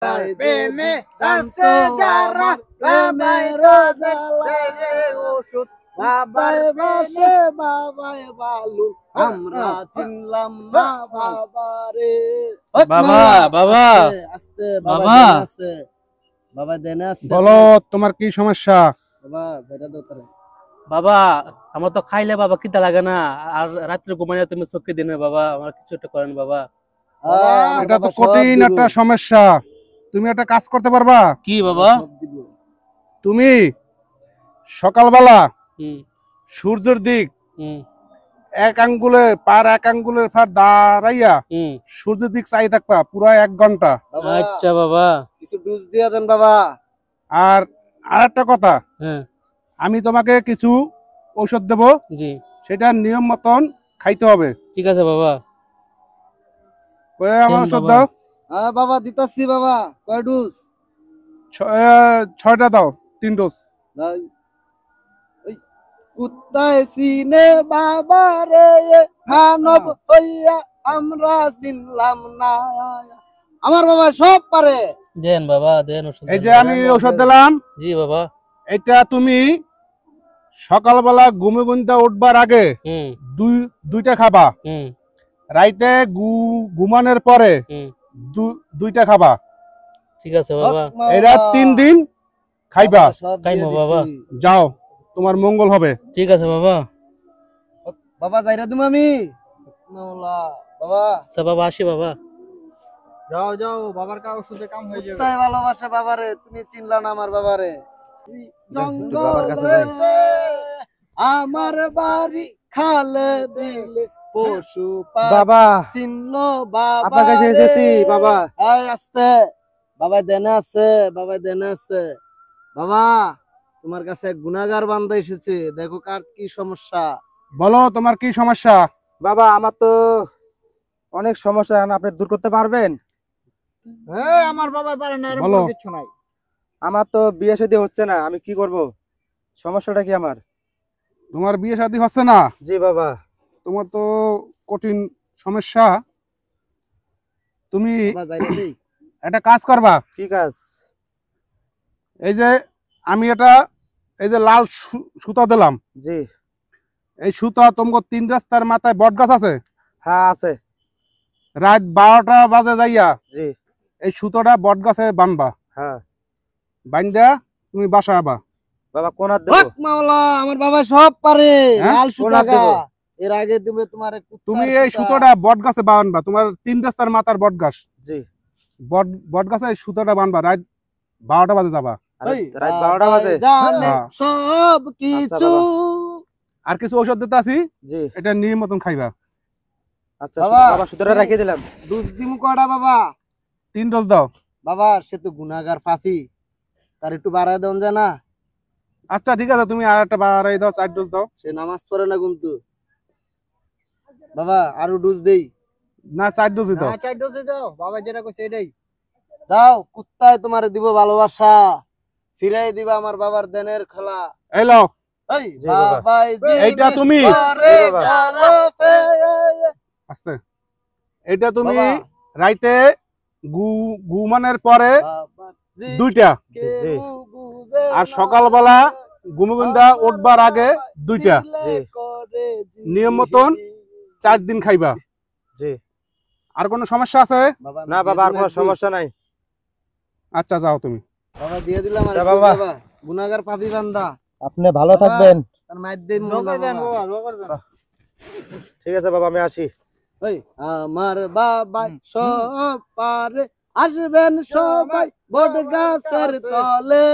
প্রেমে জানতে যারা প্রেমের রে ওষুধ বাবার বাসে বাবাই বালু আমরা চিনলাম না বাবারে। বাবা বাবা আস্তে বাবা আছে বাবা দেনে আছে। বলো তোমার কি সমস্যা? বাবা যেটা দরকার বাবা আমার তো খাইলে বাবা খিদা লাগে না, আর রাত্রে ঘুমাইলে তুমি চোখে দিনে বাবা, আমার কিছু একটা করেন বাবা। এটা তো কঠিন একটা সমস্যা, তুমি একটা কাজ করতে পারবা? কি বাবা? তুমি সকালবেলা হুম সূর্যের দিক হুম এক আঙ্গুলের ফার দাঁড়াইয়া হুম সূর্যের দিক চাই থাকবা পুরো 1 ঘন্টা। আচ্ছা বাবা। কিছু ডোজ দিয়া দেন বাবা। আর একটা কথা, হ্যাঁ আমি তোমাকে কিছু ঔষধ দেব, জি সেটা নিয়ম মতন খাইতে হবে। ঠিক আছে বাবা। আমার ঔষধ বাবা। দাও। হ্যাঁ বাবা দিতাছি বাবা। কয় ডোজ? 6টা দাও, 3 ডোজ। কুত্তায় সিনে বাবা রে হানব হইয়া আমরা চিনলাম না। আমার বাবা সব পারে। দেন বাবা দেন ওষুধ। এই যে আমি ঔষধ দিলাম, জি বাবা। এটা তুমি সকালবেলা ঘুমে উঠবার আগে হুম দুইটা খাবা, হুম রাইতে ঘুমানোর পরে হুম 2টা খাবা। ঠিক আছে বাবা। এরা 3 দিন খাইবা। খাইবো বাবা। যাও, তোমার মঙ্গল হবে। ঠিক আছে বাবা। বাবা যাইরা তুমি আমি মাওলা বাবা। আচ্ছা বাবা আসি বাবা। যাও যাও বাবার কা ওষুধে কাম হয়ে যাবে। তাই ভালোবাসা বাবারে, তুমি চিনলা না আমার বাবারে। জঙ্গলে আমার বাড়ি খালে বিলে পশু বাবা চিনলো বাবা। আপনার কাছে এসেছি বাবা। এই আস্তে বাবা দেনে আছে, বাবা দেনে আছে। বাবা তোমার কাছে এক গুনাহগার বান্দা এসেছে, দেখো কার কি সমস্যা। বলো তোমার কি সমস্যা? বাবা আমার তো অনেক সমস্যা, আপনি দূর করতে পারবেন? হ্যাঁ আমার বাবা পারে না, এরকম বলো। কিছু নাই। আমার তো বিয়ে শাদী হচ্ছে না, আমি কি করব? সমস্যাটা কি আমার? তোমার বিয়ে শাদী হচ্ছে না? জি বাবা। তোমার তো কঠিন সমস্যা। তুমি বাবা যাইরা দেই। একটা কাজ করবা। কি কাজ? এই যে আমি এই যে লাল সুতা দিলাম, জি এই সুতা তোমাকে 3 রাস্তার মাথায় বট গাছ আছে, হ্যাঁ আছে। রাত 12টা বাজে যাইয়া জি এই সুতোটা বট গাছে বানবা, হ্যাঁ। বান্ধা তুমি বাসা আবা। বাবা কোন হাত দেব? হক মাওলা আমার বাবা সব পারে। হ্যাঁ? লাল সুতা কোন হাত দেব? এর আগে দিবে তোমার তুমি এই সুতোটা বট গাছে বানবা, তোমার 3 রাস্তার মাথার বট গাছ, জি বট গাছে এই সুতোটা বানবা, রাত 12টা বাজে যাবা। রাত 12টা বাজে? জানে হ্যাঁ। সব কিছু। আর কিছু ঔষধ দিতে আছি, জি এটা নিয়ম মতন খাইবা। আচ্ছা বাবা, বাবা সুতরা রাখিয়ে দিলাম। দুধ দিমু কটা বাবা? 3 ডোজ দাও। বাবা সে তো গুনাহগার পাপী, তার একটু বাড়ায় দেন যায় না? আচ্ছা ঠিক আছে, তুমি আর একটা বাড়াই দাও, 4 ডোজ দাও। সে নামাজ পড়ে না কিন্তু। বাবা আরো ডোজ দেই? না 4 ডোজই দাও। 4 ডোজ দাও, বাবা যেটা কইছে এটাই দাও। কুত্তায় তোমারে দিব ভালোবাসা, ফিরাই দিবা আমার বাবার দেনের খেলা। এই লও। এই জি বাবা। বাবাই জি এইটা তুমি করে জি বাবা। গালাতে। আস্তে, এটা তুমি বাবা, রাইতে ঘুমানোর পরে বাবা জি 2টা, জি। কেউ বুঝে আর না। সকালবেলা ঘুমে উঠবার আগে 2টা। জি। নিয়ম মতন 4 দিন খাইবা। জি আর কোনো সমস্যা আছে? বাবা না বাবা আর কোনো সমস্যা নাই। আচ্ছা যাও তুমি। বাবা দিয়ে দিলাম আর তা একটু বাবা। বাবা। গুনাহগার পাপী বান্দা, আপনি ভালো বাবা। থাকবেন। তার মাইর দেই বাবা। ঠিক আছে বাবা আমি আসি। ওই আমার বাবা সব পারে, আসবেন সবাই বট গাছের তলে।